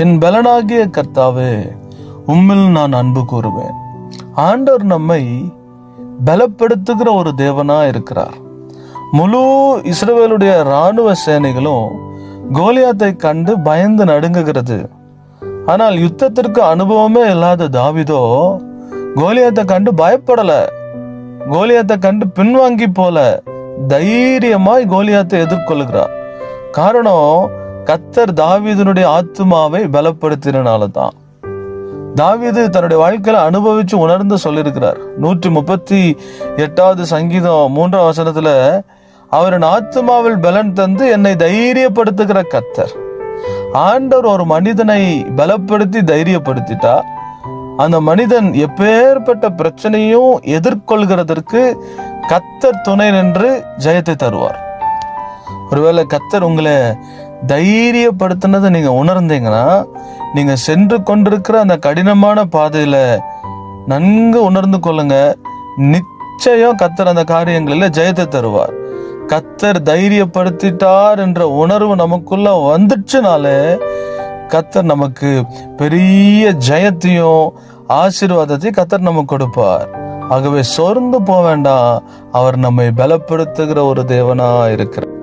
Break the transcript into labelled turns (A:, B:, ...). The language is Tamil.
A: என் பலனாகிய கர்த்தாவே, உம்மில் நான் அன்பு கூறுவேன். ஆண்டவர் நம்மை பலப்படுத்துகிற ஒரு தேவனா இருக்கிறார். முழு இஸ்ரவேலுடைய இராணுவ சேனைகளும் கோலியாத்தை கண்டு பயந்து நடுங்குகிறது. ஆனால் யுத்தத்திற்கு அனுபவமே இல்லாத தாவீதோ கோலியாத்தை கண்டு பயப்படல, கோலியாத்தை கண்டு பின்வாங்கி போல தைரியமாய் கோலியாத்தை எதிர்கொள்கிறார். காரணம், கர்த்தர் தாவீதினுடைய ஆத்துமாவை பலப்படுத்தினால தான். தாவீது தன்னுடைய வாழ்க்கையில அனுபவிச்சு உணர்ந்து சொல்லியிருக்கிறார். 138வது சங்கீதம் 3ஆம் வசனத்துல, அவரின் ஆத்துமாவில் பலன் தந்து என்னை தைரியப்படுத்துகிற கர்த்தர். ஆண்டவர் ஒரு மனிதனை பலப்படுத்தி தைரியப்படுத்திட்டா அந்த மனிதன் எப்பேற்பட்ட பிரச்சனையும் எதிர்கொள்கிறதற்கு கர்த்தர் துணை நின்று ஜெயத்தை தருவார். ஒருவேளை கர்த்தர் உங்களை தைரியப்படுத்தினதை நீங்க உணர்ந்தீங்கன்னா, நீங்க சென்று கொண்டிருக்கிற அந்த கடினமான பாதையில நன்கு உணர்ந்து கொள்ளுங்க. நிச்சயம் கர்த்தர் அந்த காரியங்களில் ஜெயத்தை தருவார். கர்த்தர் தைரியப்படுத்திட்டார் என்ற உணர்வு நமக்குள்ள வந்துச்சுனாலே கர்த்தர் நமக்கு பெரிய ஜெயத்தையும் ஆசீர்வாதத்தையும் கர்த்தர் நமக்கு கொடுப்பார். ஆகவே சோர்ந்து போக வேண்டாம். அவர் நம்மை பலப்படுத்துகிற ஒரு தேவனா இருக்கிறார்.